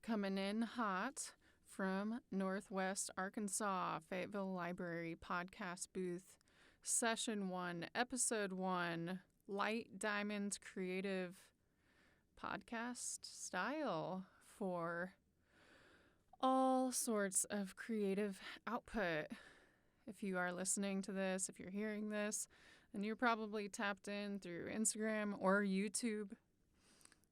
Coming in hot from Northwest Arkansas, Fayetteville Library podcast booth, session 1, episode 1, Light Diamond Creative podcast style for all sorts of creative output. If you are listening to this, if you're hearing this, then you're probably tapped in through Instagram or YouTube.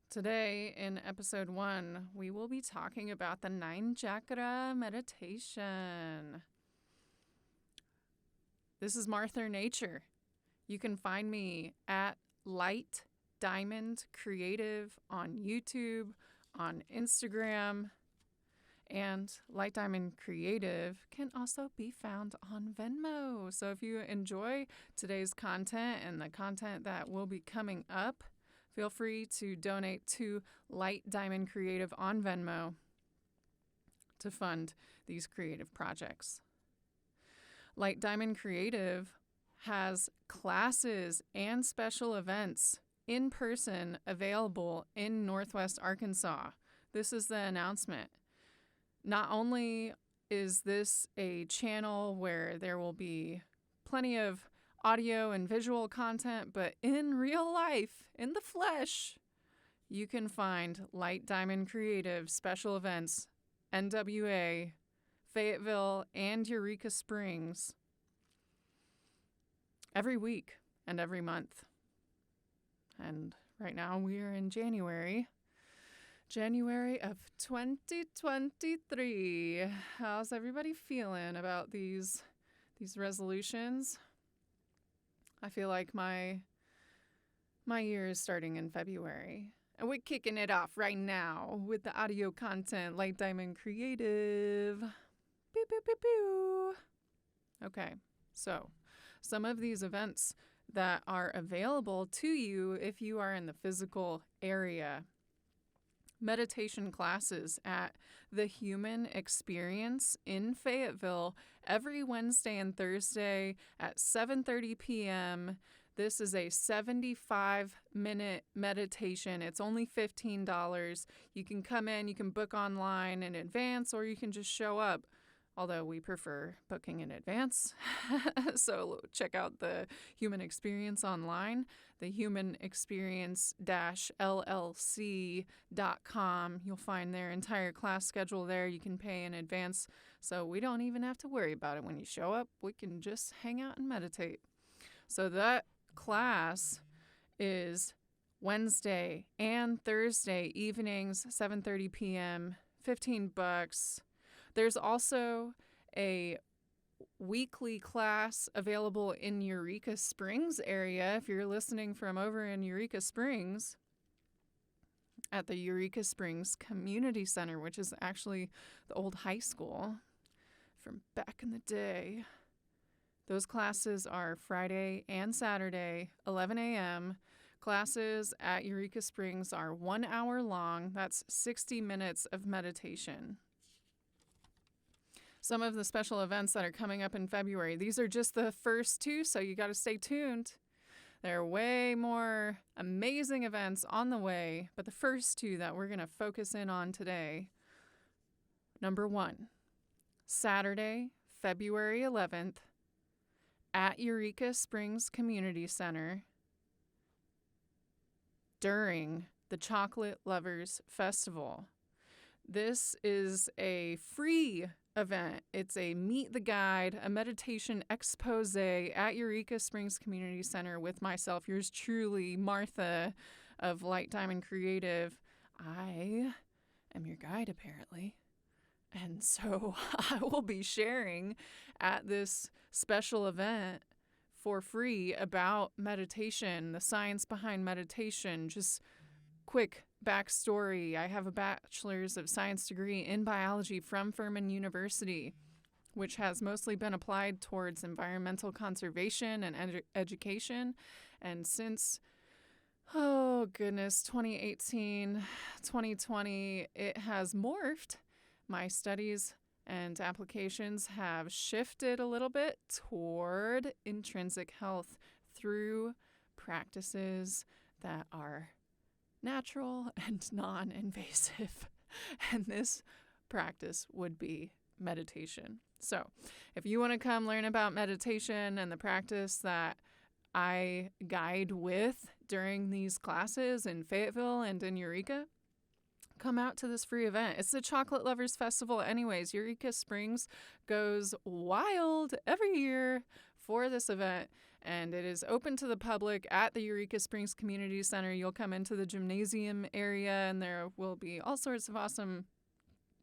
Today, in episode 1, we will be talking about the 9 chakra meditation. This is Martha Nature. You can find me at Light Diamond Creative on YouTube, on Instagram, and Light Diamond Creative can also be found on Venmo. So if you enjoy today's content and the content that will be coming up, feel free to donate to Light Diamond Creative on Venmo to fund these creative projects. Light Diamond Creative has classes and special events in person available in Northwest Arkansas. This is the announcement. Not only is this a channel where there will be plenty of audio and visual content, but in real life, in the flesh, you can find Light Diamond Creative special events, NWA, Fayetteville, and Eureka Springs every week and every month. And right now we are in January of 2023. How's everybody feeling about these resolutions? I feel like my year is starting in February, and we're kicking it off right now with the audio content, Light Diamond Creative. Pew, pew, pew, pew. Okay, so some of these events that are available to you if you are in the physical area. Meditation classes at The Human Experience in Fayetteville every Wednesday and Thursday at 7:30 p.m. This is a 75-minute meditation. It's only $15. You can come in, you can book online in advance, or you can just show up. Although we prefer booking in advance. So check out the Human Experience online, thehumanexperience-llc.com. You'll find their entire class schedule there. You can pay in advance, so we don't even have to worry about it when you show up. We can just hang out and meditate. So that class is Wednesday and Thursday evenings, 7:30 p.m., $15. There's also a weekly class available in Eureka Springs area. If you're listening from over in Eureka Springs, at the Eureka Springs Community Center, which is actually the old high school from back in the day. Those classes are Friday and Saturday, 11 a.m. Classes at Eureka Springs are 1 hour long. That's 60 minutes of meditation. Some of the special events that are coming up in February. These are just the first 2, so you got to stay tuned. There are way more amazing events on the way, but the first 2 that we're going to focus in on today. Number 1, Saturday, February 11th, at Eureka Springs Community Center during the Chocolate Lovers Festival. This is a free event. It's a Meet the Guide, a meditation expose at Eureka Springs Community Center with myself, yours truly, Martha of Light Diamond Creative. I am your guide, apparently. And so I will be sharing at this special event for free about meditation, the science behind meditation, just quick backstory. I have a bachelor's of science degree in biology from Furman University, which has mostly been applied towards environmental conservation and education. And since, 2018, 2020, it has morphed. My studies and applications have shifted a little bit toward intrinsic health through practices that are natural and non-invasive. And this practice would be meditation. So if you want to come learn about meditation and the practice that I guide with during these classes in Fayetteville and in Eureka, come out to this free event. It's the Chocolate Lovers Festival anyways. Eureka Springs goes wild every year for this event, and it is open to the public at the Eureka Springs Community Center. You'll come into the gymnasium area, and there will be all sorts of awesome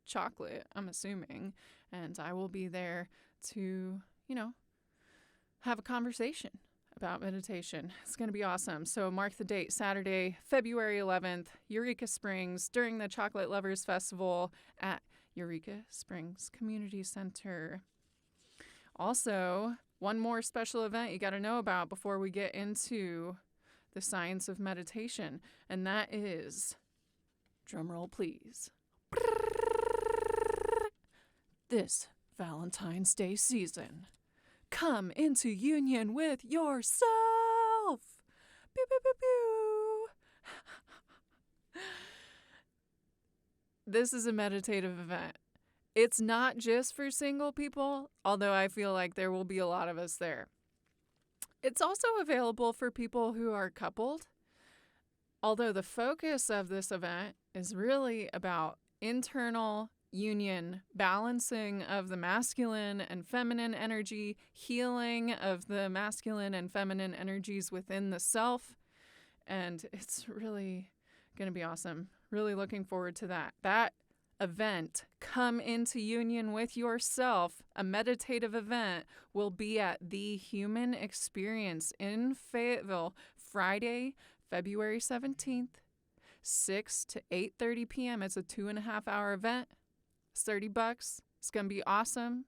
chocolate, I'm assuming, and I will be there to, have a conversation about meditation. It's going to be awesome. So mark the date, Saturday, February 11th, Eureka Springs, during the Chocolate Lovers Festival at Eureka Springs Community Center. Also, one more special event you got to know about before we get into the science of meditation, and that is, drumroll please, this Valentine's Day season, come into union with yourself. Pew, pew, pew, pew. This is a meditative event. It's not just for single people, although I feel like there will be a lot of us there. It's also available for people who are coupled, although the focus of this event is really about internal union, balancing of the masculine and feminine energy, healing of the masculine and feminine energies within the self. And it's really going to be awesome. Really looking forward to that. That event, Come Into Union with Yourself, a meditative event, will be at The Human Experience in Fayetteville, Friday, February 17th, 6 to 8:30 p.m. It's a 2.5-hour event. It's $30. It's going to be awesome.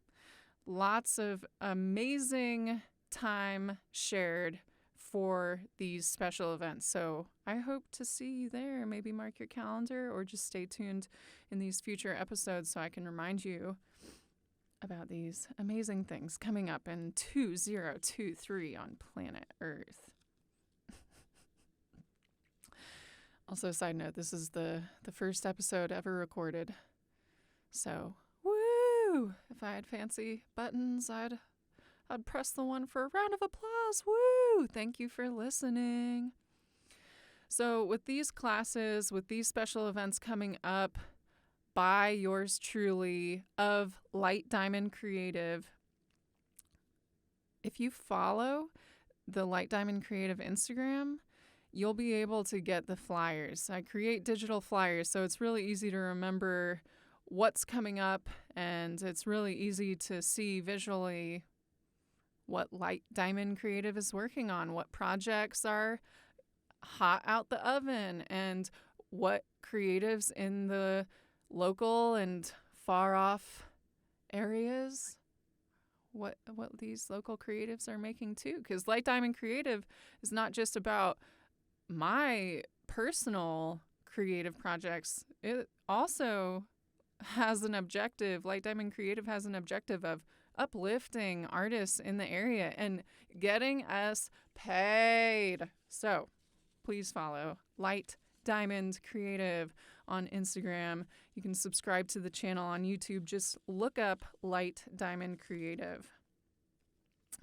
Lots of amazing time shared for these special events. So I hope to see you there. Maybe mark your calendar or just stay tuned in these future episodes so I can remind you about these amazing things coming up in 2023 on planet Earth. Also, side note, this is the first episode ever recorded. So, woo! If I had fancy buttons, I'd press the one for a round of applause. Woo! Thank you for listening. So, with these classes, with these special events coming up by yours truly of Light Diamond Creative, if you follow the Light Diamond Creative Instagram, you'll be able to get the flyers. I create digital flyers, so it's really easy to remember what's coming up, and it's really easy to see visually what Light Diamond Creative is working on, what projects are hot out the oven, and what creatives in the local and far off areas, what these local creatives are making too. Because Light Diamond Creative is not just about my personal creative projects. It also has an objective. Light Diamond Creative has an objective of uplifting artists in the area and getting us paid. So please follow Light Diamond Creative on Instagram. You can subscribe to the channel on YouTube. Just look up Light Diamond Creative.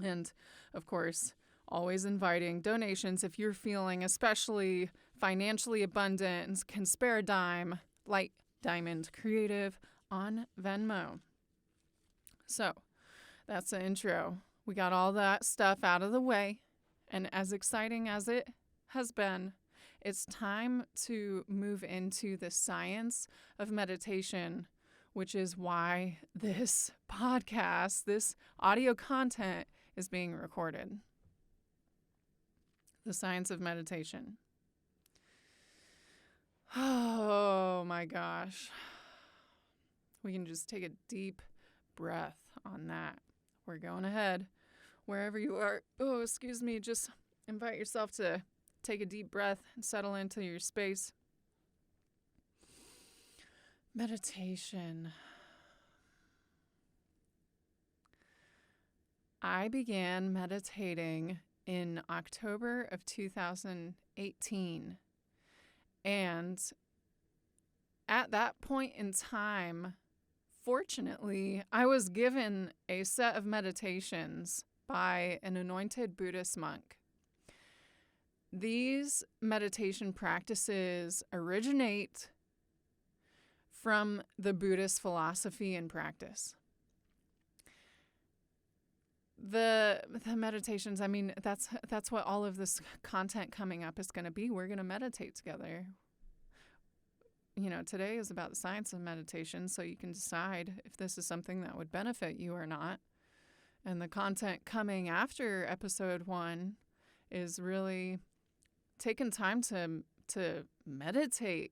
And of course, always inviting donations if you're feeling especially financially abundant and can spare a dime. Light Diamond Creative on Venmo. So that's the intro. We got all that stuff out of the way, and as exciting as it has been, it's time to move into the science of meditation, which is why this podcast, this audio content, is being recorded. The science of meditation. Oh my gosh. We can just take a deep breath on that. We're going ahead. Wherever you are, excuse me, just invite yourself to take a deep breath and settle into your space. Meditation. I began meditating in October of 2018. And at that point in time, fortunately, I was given a set of meditations by an anointed Buddhist monk. These meditation practices originate from the Buddhist philosophy and practice. The meditations, I mean, that's what all of this content coming up is going to be. We're going to meditate together. You know, today is about the science of meditation, so you can decide if this is something that would benefit you or not. And the content coming after episode 1 is really taking time to meditate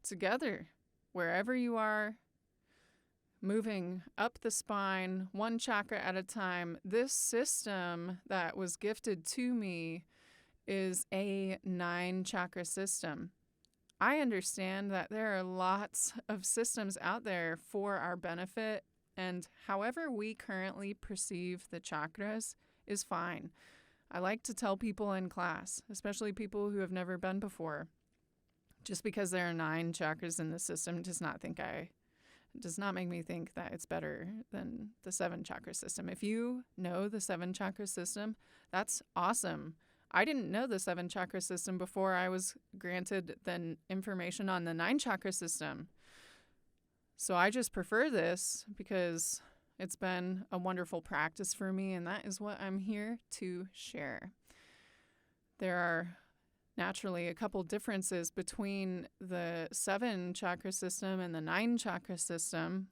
together wherever you are, moving up the spine, one chakra at a time. This system that was gifted to me is a 9-chakra system. I understand that there are lots of systems out there for our benefit, and however we currently perceive the chakras is fine. I like to tell people in class, especially people who have never been before, just because there are 9 chakras in the system does not make me think that it's better than the 7-chakra system. If you know the 7-chakra system, that's awesome. I didn't know the 7-chakra system before I was granted the information on the 9-chakra system. So I just prefer this because it's been a wonderful practice for me, and that is what I'm here to share. There are naturally a couple differences between the 7-chakra system and the 9-chakra system,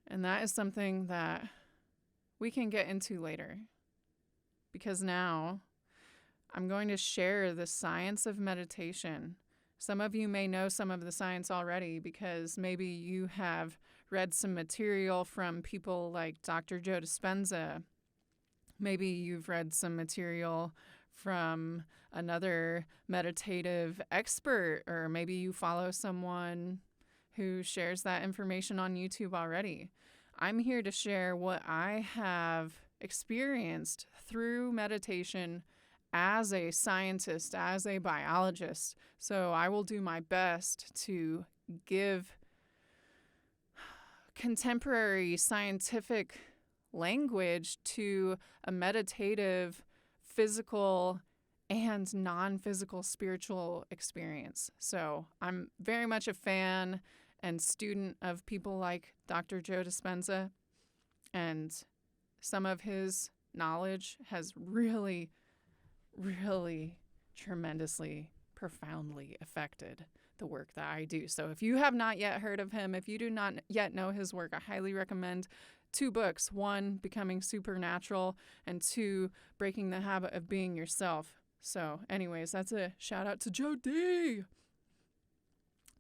and that is something that we can get into later, because now I'm going to share the science of meditation. Some of you may know some of the science already because maybe you have read some material from people like Dr. Joe Dispenza. Maybe you've read some material from another meditative expert, or maybe you follow someone who shares that information on YouTube already. I'm here to share what I have experienced through meditation as a scientist, as a biologist. So I will do my best to give contemporary scientific language to a meditative, physical, and non-physical spiritual experience. So I'm very much a fan and student of people like Dr. Joe Dispenza, and some of his knowledge has really tremendously, profoundly affected the work that I do. So if you have not yet heard of him, if you do not yet know his work, I highly recommend 2 books. 1, Becoming Supernatural, and 2, Breaking the Habit of Being Yourself. So anyways, that's a shout out to Joe D.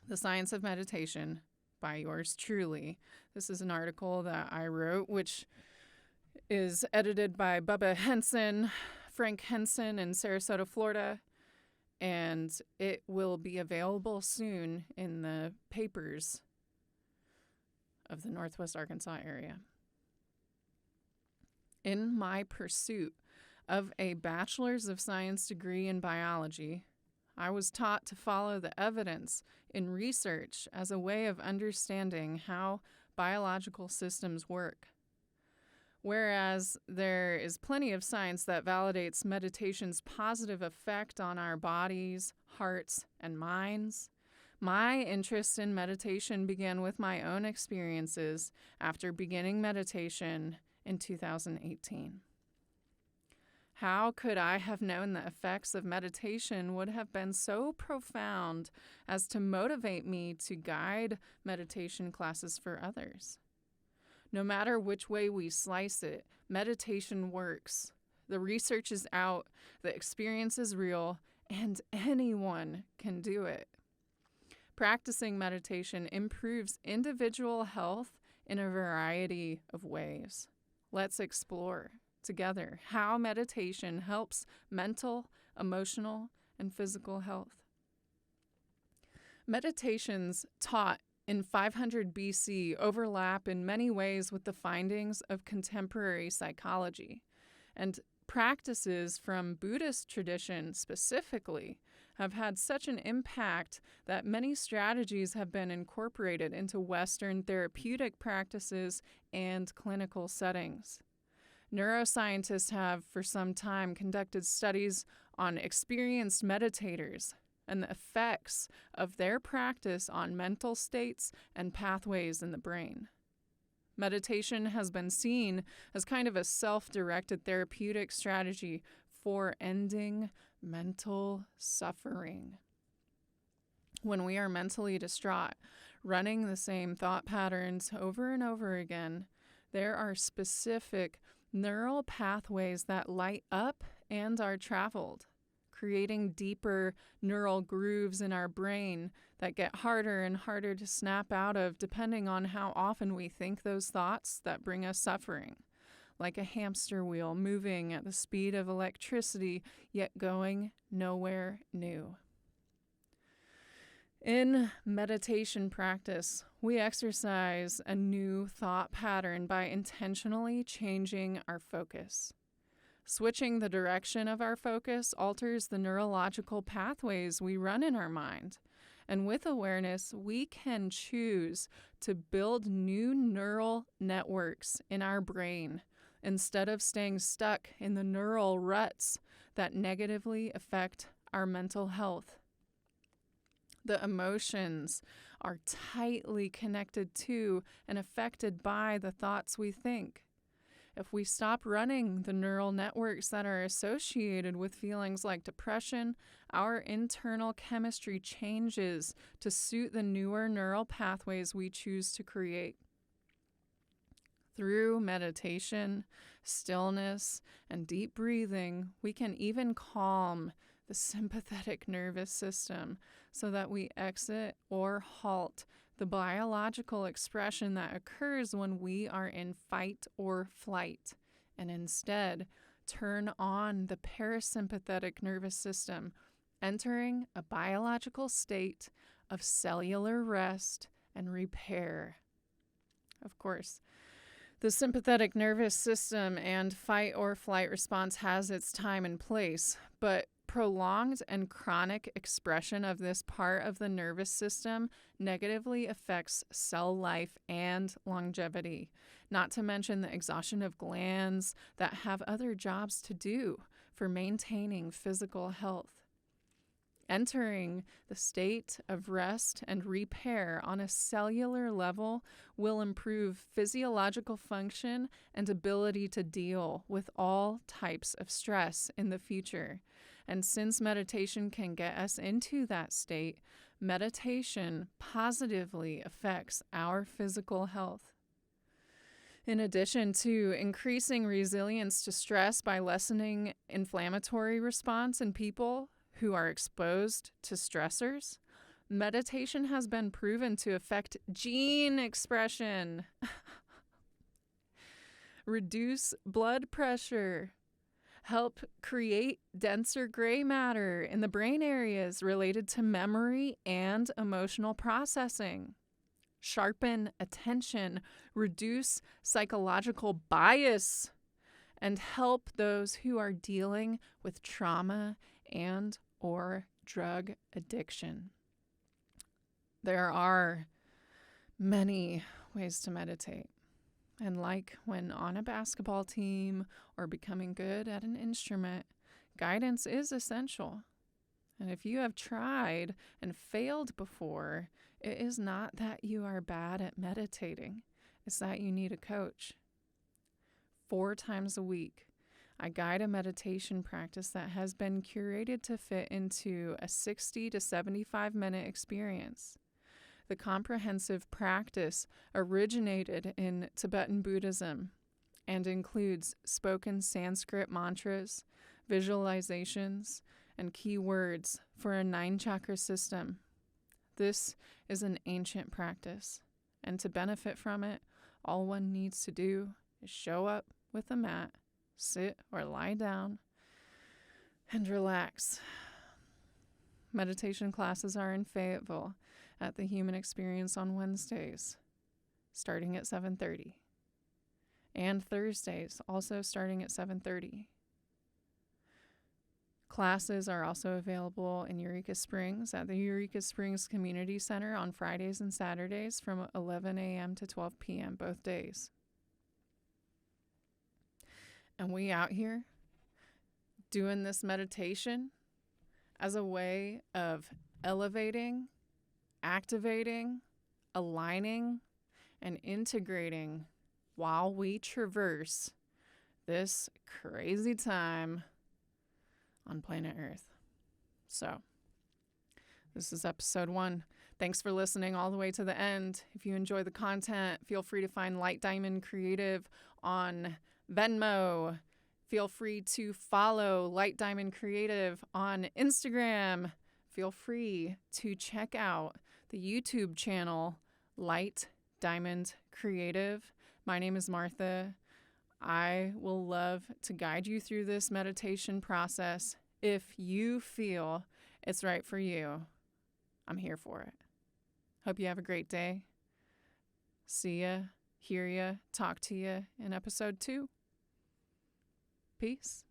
The Science of Meditation by yours truly. This is an article that I wrote, which is edited by Bubba Henson, Frank Henson in Sarasota, Florida, and it will be available soon in the papers of the Northwest Arkansas area. In my pursuit of a Bachelor's of Science degree in biology, I was taught to follow the evidence in research as a way of understanding how biological systems work. Whereas there is plenty of science that validates meditation's positive effect on our bodies, hearts, and minds, my interest in meditation began with my own experiences after beginning meditation in 2018. How could I have known the effects of meditation would have been so profound as to motivate me to guide meditation classes for others? No matter which way we slice it, meditation works. The research is out, the experience is real, and anyone can do it. Practicing meditation improves individual health in a variety of ways. Let's explore together how meditation helps mental, emotional, and physical health. Meditations taught in 500 BC overlap in many ways with the findings of contemporary psychology, and practices from Buddhist tradition specifically have had such an impact that many strategies have been incorporated into Western therapeutic practices and clinical settings. Neuroscientists have for some time conducted studies on experienced meditators and the effects of their practice on mental states and pathways in the brain. Meditation has been seen as kind of a self-directed therapeutic strategy for ending mental suffering. When we are mentally distraught, running the same thought patterns over and over again, there are specific neural pathways that light up and are traveled, creating deeper neural grooves in our brain that get harder and harder to snap out of depending on how often we think those thoughts that bring us suffering, like a hamster wheel moving at the speed of electricity, yet going nowhere new. In meditation practice, we exercise a new thought pattern by intentionally changing our focus. Switching the direction of our focus alters the neurological pathways we run in our mind. And with awareness, we can choose to build new neural networks in our brain instead of staying stuck in the neural ruts that negatively affect our mental health. The emotions are tightly connected to and affected by the thoughts we think. If we stop running the neural networks that are associated with feelings like depression, our internal chemistry changes to suit the newer neural pathways we choose to create. Through meditation, stillness, and deep breathing, we can even calm the sympathetic nervous system so that we exit or halt the biological expression that occurs when we are in fight or flight, and instead turn on the parasympathetic nervous system, entering a biological state of cellular rest and repair. Of course, the sympathetic nervous system and fight or flight response has its time and place, but prolonged and chronic expression of this part of the nervous system negatively affects cell life and longevity, not to mention the exhaustion of glands that have other jobs to do for maintaining physical health. Entering the state of rest and repair on a cellular level will improve physiological function and ability to deal with all types of stress in the future. And since meditation can get us into that state, meditation positively affects our physical health. In addition to increasing resilience to stress by lessening inflammatory response in people who are exposed to stressors, meditation has been proven to affect gene expression, reduce blood pressure, help create denser gray matter in the brain areas related to memory and emotional processing, sharpen attention, reduce psychological bias, and help those who are dealing with trauma and or drug addiction. There are many ways to meditate. And like when on a basketball team or becoming good at an instrument, guidance is essential. And if you have tried and failed before, it is not that you are bad at meditating. It's that you need a coach. 4 times a week, I guide a meditation practice that has been curated to fit into a 60 to 75-minute experience. The comprehensive practice originated in Tibetan Buddhism and includes spoken Sanskrit mantras, visualizations, and key words for a 9-chakra system. This is an ancient practice, and to benefit from it, all one needs to do is show up with a mat, sit or lie down, and relax. Meditation classes are in Fayetteville at the Human Experience on Wednesdays, starting at 7:30, and Thursdays, also starting at 7:30. Classes are also available in Eureka Springs at the Eureka Springs Community Center on Fridays and Saturdays from 11 a.m. to 12 p.m. both days. And we out here doing this meditation as a way of elevating, activating, aligning, and integrating while we traverse this crazy time on planet Earth. So, this is episode 1. Thanks for listening all the way to the end. If you enjoy the content, feel free to find Light Diamond Creative on Venmo. Feel free to follow Light Diamond Creative on Instagram. Feel free to check out the YouTube channel, Light Diamond Creative. My name is Martha. I will love to guide you through this meditation process. If you feel it's right for you, I'm here for it. Hope you have a great day. See ya, hear ya, talk to ya in episode 2. Peace.